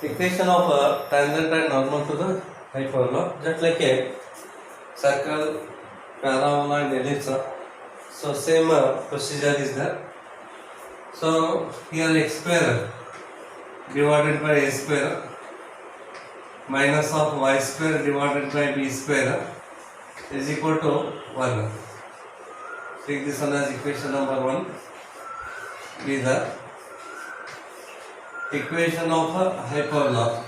equation of a tangent and normal to the hyperbola, just like a circle, parabola and ellipse. So same procedure is there. So here x square divided by a square minus of y square divided by b square is equal to 1. Take this one as equation number 1. Be the equation of a hyperbola.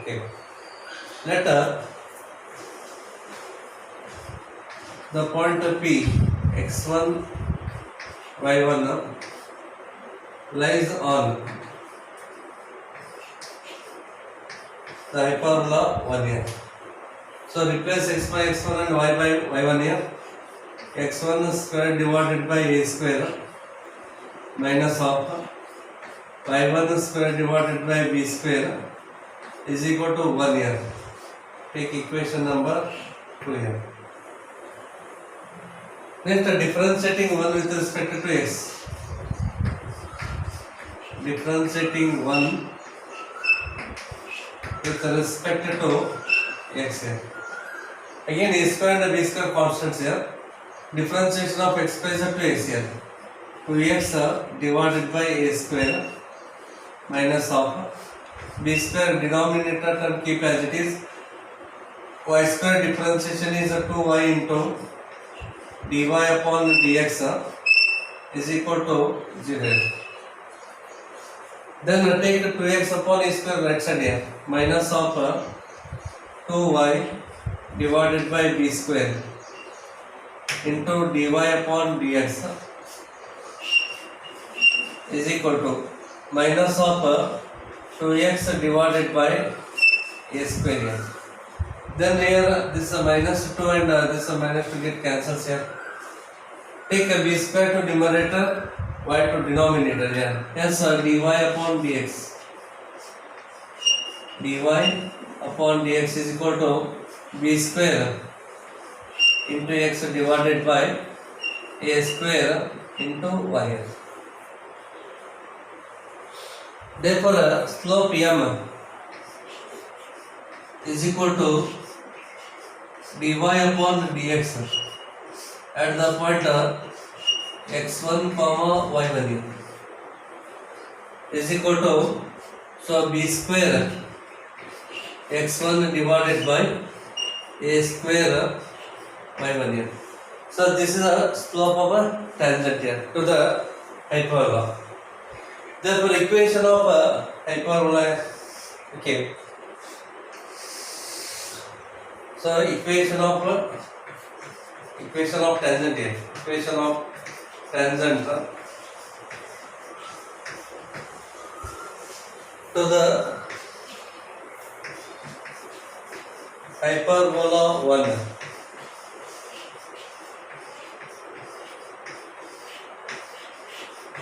Okay. Let the point P x1 y1 lies on the hyperbola 1 here. So replace x by x1 and y by y1 here. x1 square divided by a square minus of y1 square divided by b square is equal to 1 here. Take equation number 2 here. Next, differentiating 1 with respect to x. Differentiating 1 with respect to x here. Again, a square and b square constants here. Differentiation of x square to x here. 2x divided by a square minus of b square denominator term keep as it is. Y square differentiation is 2y into dy upon dx is equal to 0. Then take 2x upon a square right side here minus of 2y divided by b square into dy upon dx is equal to minus of 2x divided by a square here. Then here this is minus 2 and this minus 2 get cancels here. Take a b square to numerator, y to denominator here. Hence dy upon dx. dy upon dx is equal to b square into x divided by a square into y. Therefore, slope m is equal to dy upon dx at the point x1 comma y1 is equal to, so b square x1 divided by a square y1 here. So this is a slope of a tangent here to the hyperbola. Therefore, equation of a hyperbola. Okay. So equation of tangent here. Equation of tangent to the hyperbola 1.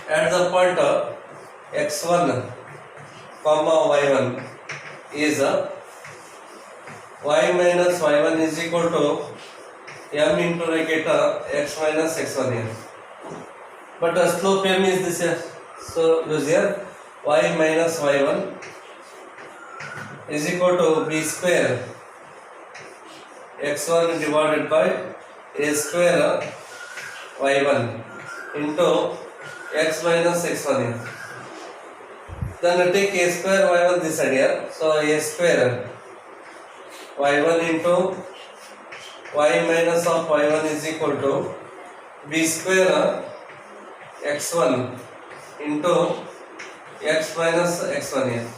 At the point x1 comma y1 is y minus y1 is equal to m into bracket x minus x1 here. But slope m is this here. So use here y minus y1 is equal to b square x1 divided by a square y1 into x minus x1 here. Then take a square y1 this side here. So a square y1 into y minus of y1 is equal to b square x1 into x minus x1 here.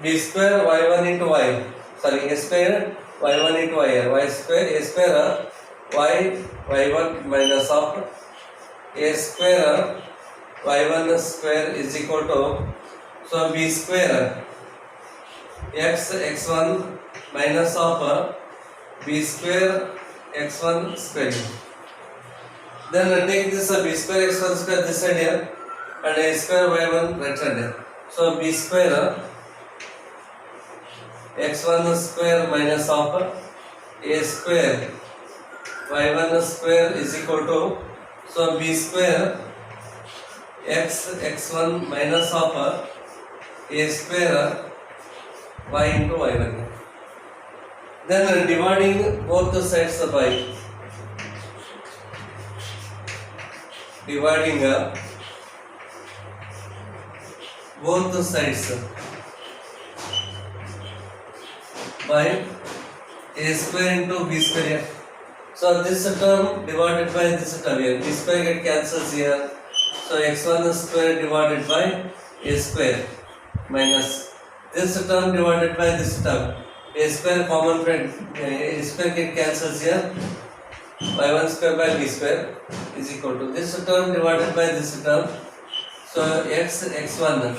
b square y1 into y. Sorry, a square y1 into y here. Y square a square y1 minus of a square y1 square is equal to, so b square x1 minus of b square x1 square. Then take this b square x1 square this side here and a square y1 right side here. So b square x1 square minus of a square y1 square is equal to, so b square x1 minus of a square y into y1. Then dividing both the sides by dividing both the sides by a square into b square. So this term divided by this term here, b square get cancels here. So x1 square divided by a square minus this term divided by this term. A square common friend, a square get cancels here. Y1 square by b square is equal to this term divided by this term. So x1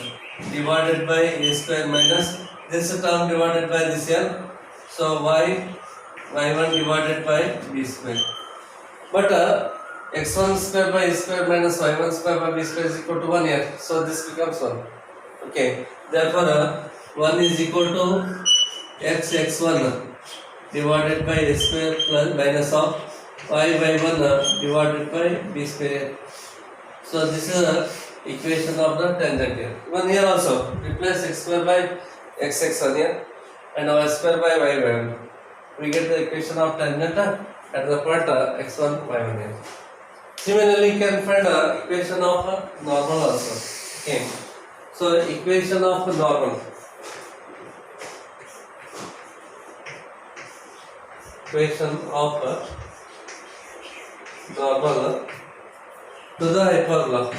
divided by a square minus this term divided by this here. So y1 divided by b square. But x1 square by a square minus y1 square by b square is equal to 1 here. So this becomes 1. Okay. Therefore 1 is equal to x1 divided by a square plus minus of y by 1 divided by b square. So this is the equation of the tangent here. Even here also replace x square by x1 here and y square by y by 1. We get the equation of tangent at the point x1 y1 here. Similarly, you can find the equation of normal also. Okay. So equation of normal. Equation of normal to the hyperbola.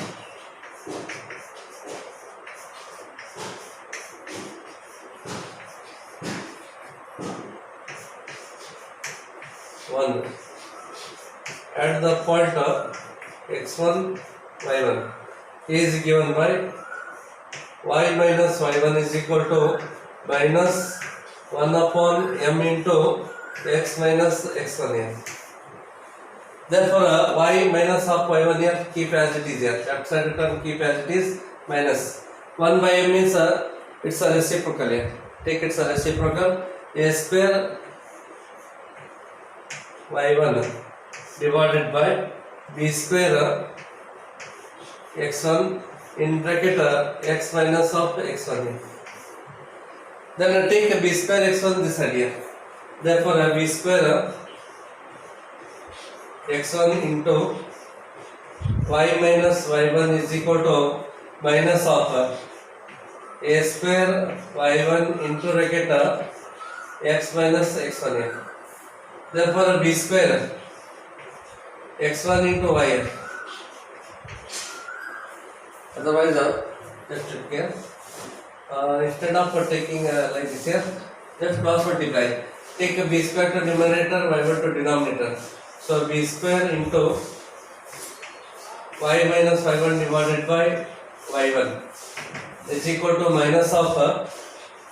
One at the point of x1 y1 is given by y minus y1 is equal to minus 1 upon m into x minus x1 here. Therefore, y minus of y1 here keep as it is here. Left side term keep as it is minus 1 by m means it's a reciprocal here. Take it's a reciprocal. A square y1 divided by b square x1 in bracket x minus of x1 here. Then take a b square x1 this side here. Therefore, b square x1 into y minus y1 is equal to minus of a square y1 into bracket x minus x1 here. Therefore, b square x1 into y. Otherwise, just take care. Instead of taking like this here, just cross multiply. Take a b square to numerator, y1 to denominator. So b square into y minus y1 divided by y1 is equal to minus of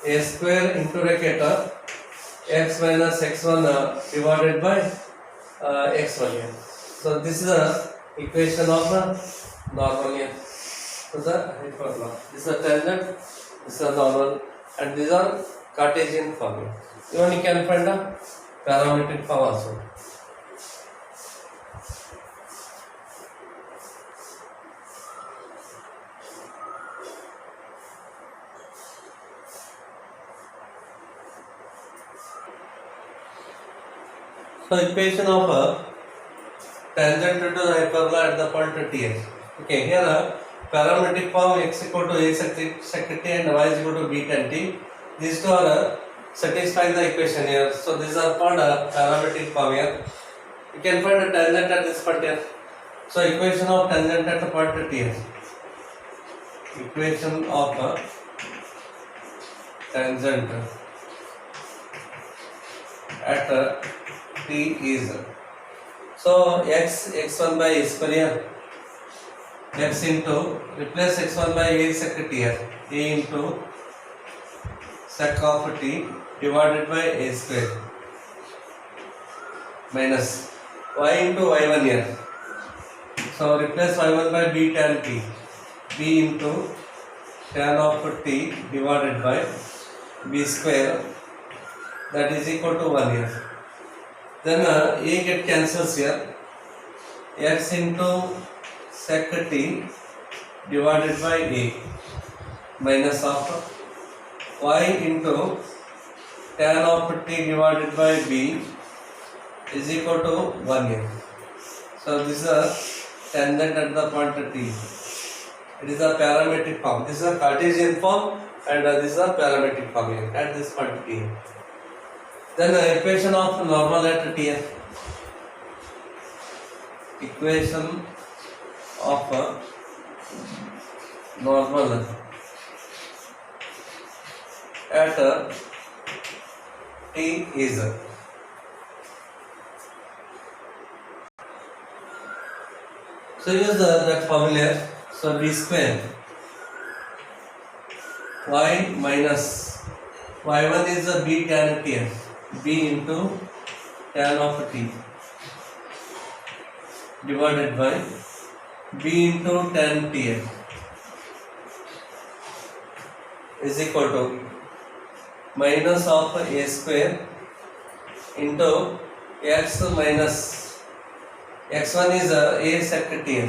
a square into bracket x minus x1 divided by x1 here. So this is the equation of normal here. So the hyperbola. This is a tangent, this is a normal, and these are Cartesian form. Even you can find a parametric form also. So equation of tangent to the hyperbola at the point T. Okay, here parametric form x equal to a sec t and y is equal to b tan t. These two are satisfying the equation here. So these are called parametric form here. You can find a tangent at this point here. So equation of tangent at the point T here. Equation of tangent at T is, so x1 by a square, x into, replace x1 by a sec t here, a into sec of t divided by a square minus y into y1 here. So replace y1 by b tan t, b into tan of t divided by b square, that is equal to 1 here. Then a get cancels here. X into sec t divided by a minus of y into tan of t divided by b is equal to 1 here. So this is a tangent at the point t. It is a parametric form. This is a Cartesian form and this is a parametric form here at this point t. Then equation of normal at t. Equation of normal at t is so use that formula. So b square y minus y1 is a b tan t, b into tan of t divided by b into tan t is equal to minus of a square into x minus x1 is a sec t,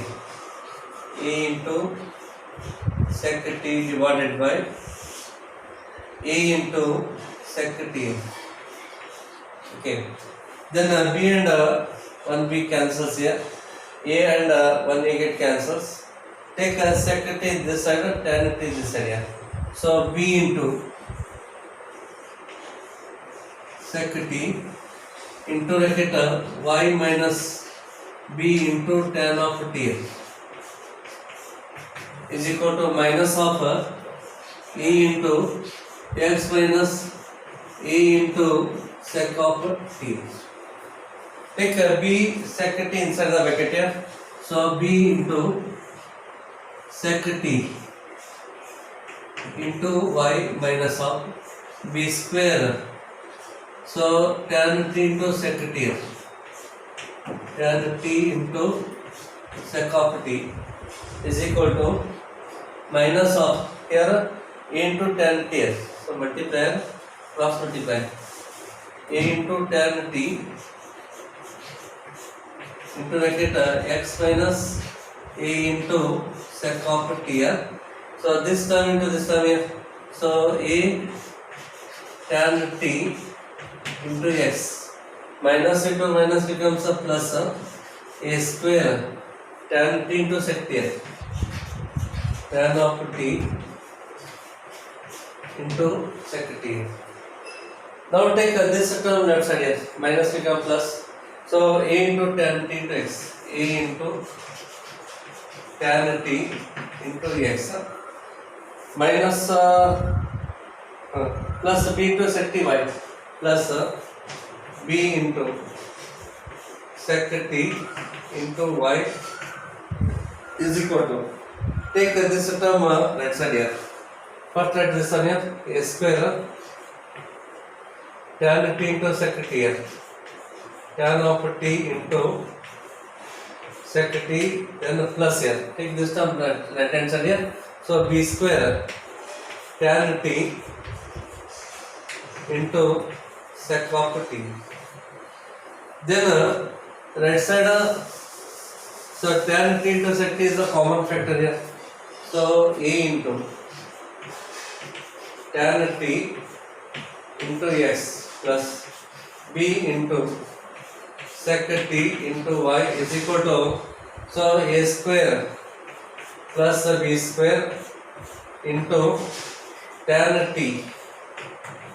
a into sec t divided by a into sec t. Okay, then b and 1b cancels here, a and 1a get cancels. Take sec t this side and tan t this side here. So b into sec t into bracket y minus b into tan of t is equal to minus of a into x minus a into sec of t. Take b sec t inside the bracket here. So b into sec t into y minus of b square. So tan t into sec t. Tan t into sec of t is equal to minus of here a into tan t. So multiplier cross multiplier a into tan t into bracket x minus a into sec of t. So this term into this term here. So a tan t into x minus into minus becomes a plus a square tan t into sec t, tan of t into sec t. Now take this term left side here, minus become plus. So a into tan t into x, a into tan t into x minus plus b into sec t y plus b into sec t into y is equal to, take this term right side here. First write this one here, a square tan t into sec t here, tan of t into sec t, then plus here. Take this term right hand side here. So b square tan t into sec of t. Then right side so tan t into sec t is the common factor here. So a into tan t into x plus b into sec t into y is equal to, so a square plus b square into tan t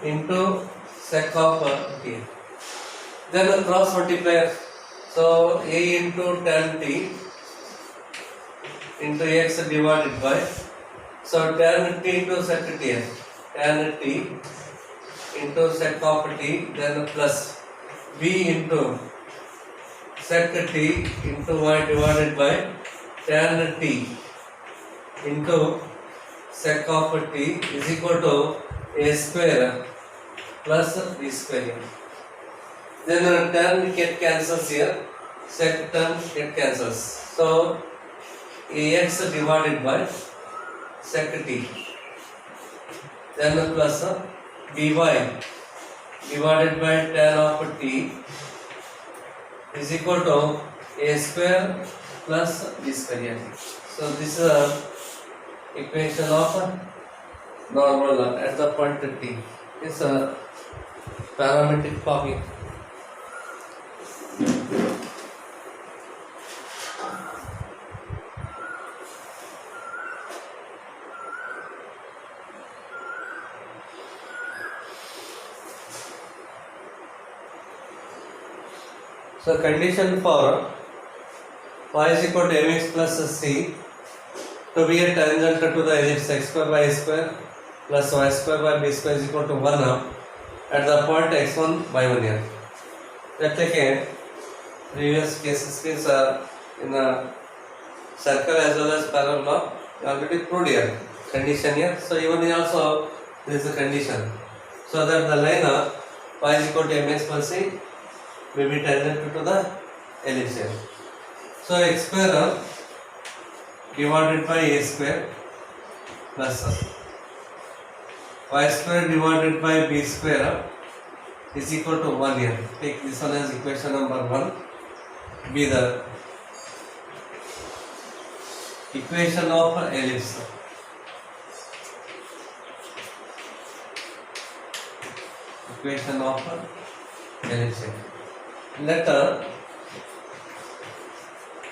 into sec of t. Then cross multiplier. So a into tan t into x divided by, so tan t into sec t, tan t into sec of t, then plus b into sec t into y divided by tan t into sec of t is equal to a square plus b square. Then tan get cancels here, sec term get cancels. So ax divided by sec t, then plus by divided by tan of t is equal to a square plus b square. So this is a equation of normal at the point t. It's a parametric forming. So condition for y is equal to mx plus c to be a tangent to the ellipse x square by a square plus y square by b square is equal to 1 at the point x1 by 1 here. Just like a previous cases is in a circle as well as parabologram already proved here condition here. So even here also there is a condition so that the line y is equal to mx plus c may be tangent to the ellipse here. So x square divided by a square plus y square divided by b square is equal to 1 here. Take this one as equation number 1. Be the equation of ellipse. Equation of ellipse. Let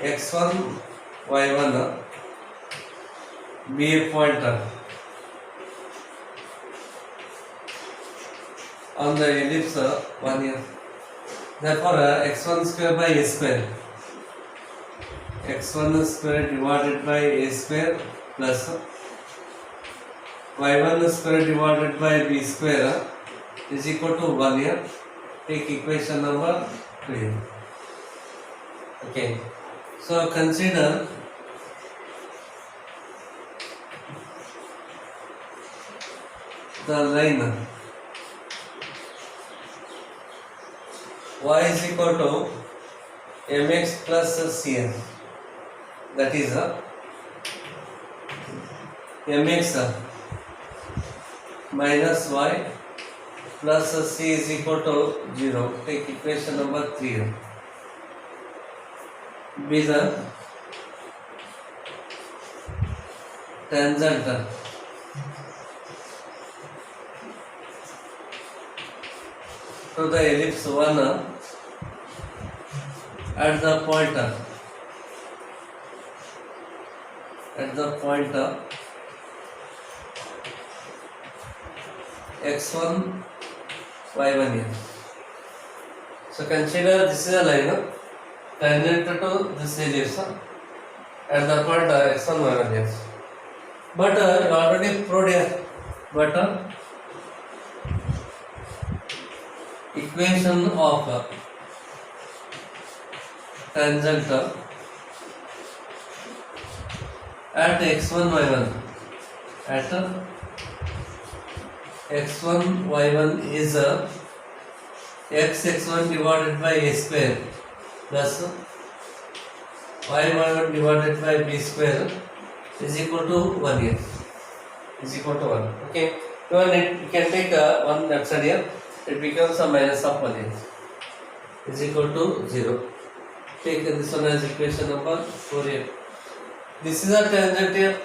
x1 y1 be a pointer on the ellipse 1 here. Therefore x1 square by a square, x1 square divided by a square plus y1 square divided by b square is equal to 1 here. Take equation number 3. Okay, so consider the line y is equal to mx plus cn, that is mx minus y plus c is equal to 0. Take equation number 3. Be the tangent to the ellipse 1 at the point x1 y1 here. So consider this is a line tangent to this ellipse at the point x1 y1 here. But you already proved here. But equation of tangent at x1 y1 at x1 y1 is x1 divided by a square plus y1 divided by b square is equal to 1 here. Is equal to 1. Okay. You can take one left side here. It becomes a minus of 1 here. Is equal to 0. Take this one as equation number 4 here. This is a tangent here.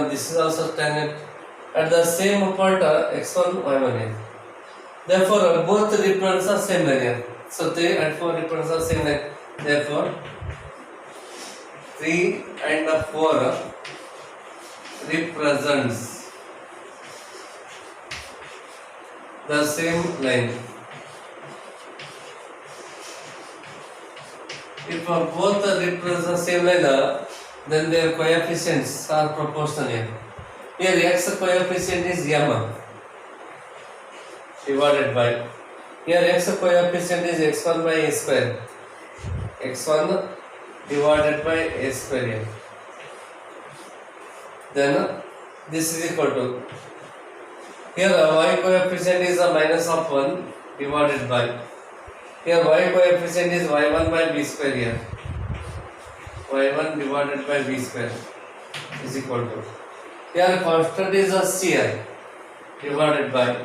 This is also tangent at the same point x1 y1 here. Therefore both represents the same line here. So 3 and 4 represents the same line. Therefore 3 and 4 represents the same line. If both represent the same line, then their coefficients are proportional here. Here x coefficient is m divided by, here x coefficient is x1 by a square, x1 divided by a square here. Then this is equal to, here y coefficient is a minus of 1 divided by, here y coefficient is y1 by b square here, y1 divided by b square is equal to, here constant is a c divided by,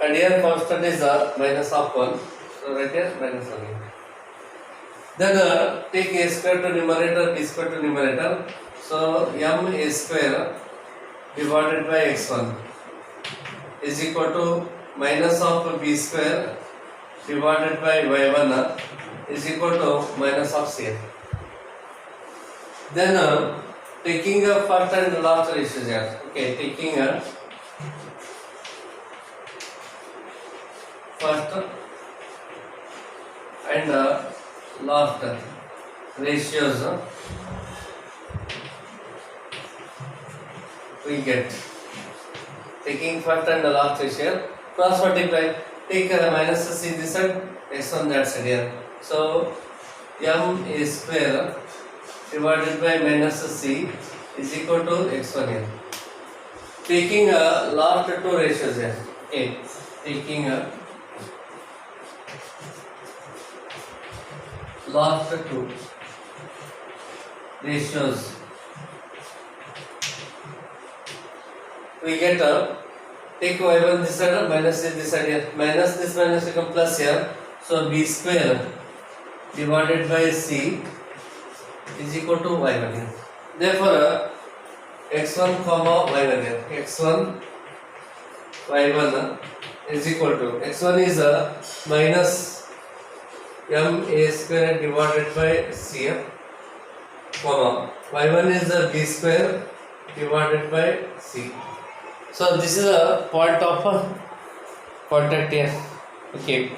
and here constant is a minus of 1, so right here minus 1 here. Then take a square to numerator, b square to numerator. So m a square divided by x1 is equal to minus of b square divided by y1 is equal to minus of c. Then taking a first and last ratios here. Okay, taking a first and last ratios we get. Taking first and the last ratio, cross multiply, take minus c this side, x1 that side here. So m a square divided by minus c is equal to x1 here. Taking last two ratios here. Okay, taking last two ratios, we get take y1 this side minus this side here, minus this minus become plus here, so b square divided by c is equal to y1 here. Therefore x1 comma y1 here, x1 y1 is equal to, x1 is minus m a square divided by c comma y1 is b square divided by c. So this is a point of contact here. Okay,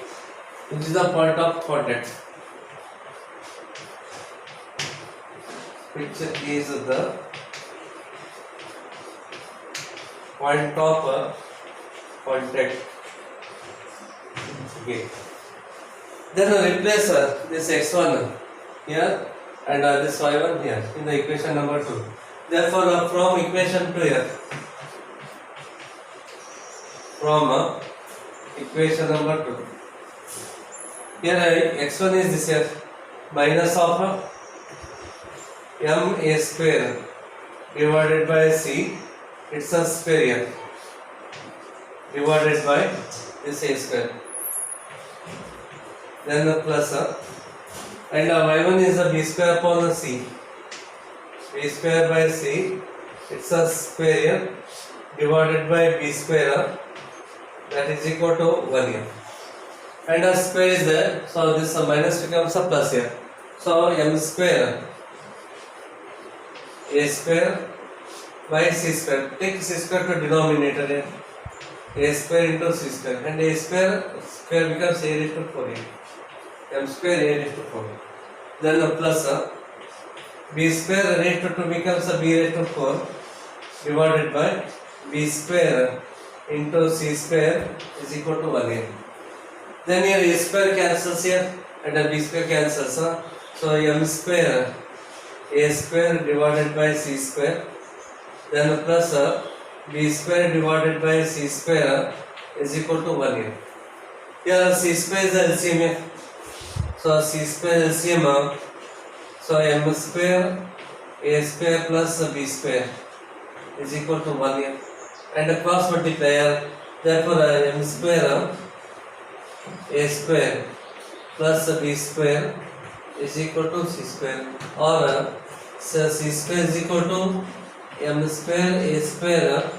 this is the point of contact, which is the point of contact. Okay. Then replace this x1 here and this y1 here in the equation number 2. Therefore from equation 2 here, from equation number 2, here x1 is this here, minus of m a square divided by c, it's a square here, divided by this a square. Then the plus and y1 is a b square upon c, b square by c, it's a square here, divided by b square, that is equal to 1 here, and a square is there, so this minus becomes a plus here. So m square a square by c square, take c square to denominator here, a square into c square, and a square becomes a raised to 4 here, m square a raised to 4. Then the plus b square raised to 2 becomes a b raised to 4 divided by b square into c square is equal to 1 here. Then here a square cancels here and a b square cancels. So m square a square divided by c square, then plus b square divided by c square is equal to 1 here. Here c square is the LCM here. So c square LCM, so m square a square plus b square is equal to 1 here, and a cross multiplier, therefore m square a square plus b square is equal to c square, or so c square is equal to m square a square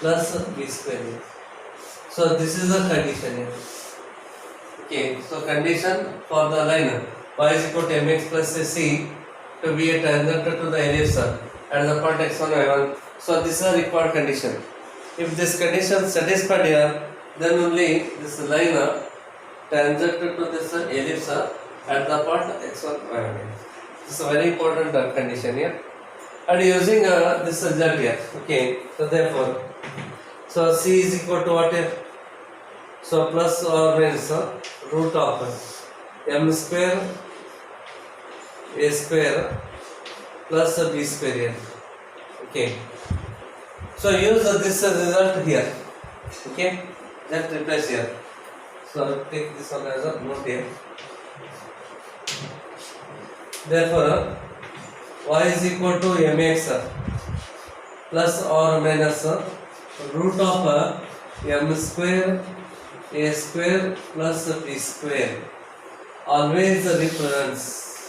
plus b square. So this is the condition here. Okay, so condition for the line y is equal to mx plus c to be a tangent to the ellipse at the point x1 y1. So this is a required condition. If this condition satisfied here, then only this line tangent to this ellipse at the point x1 y1. This is a very important condition here. And using this result here. Okay, so therefore, so c is equal to what here? So plus or minus root of m square a square plus b square here. Okay, so use this result here. Okay, just replace here. So take this one as a note here. Therefore y is equal to mx plus or minus root of m square a square plus b square. Always represents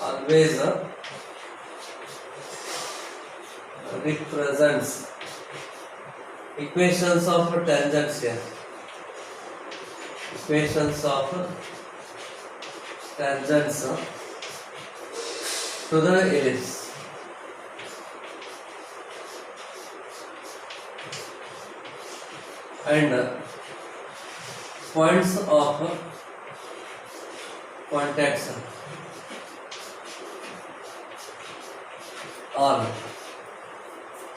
always represents equations of tangents here. Equations of tangents to the ellipse. And points of contacts are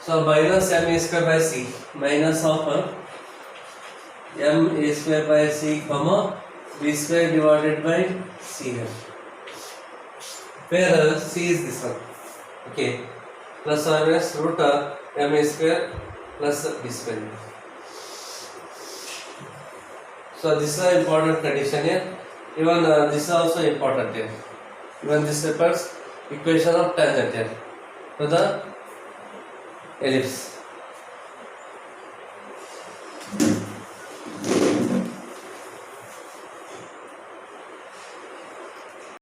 so minus m a square by c minus of m a square by c comma b square divided by c here, where c is this one, okay, plus or minus root m a square plus b square. So this is an important condition here. Even this is also important here. Even this refers equation of tangent here to the ellipse.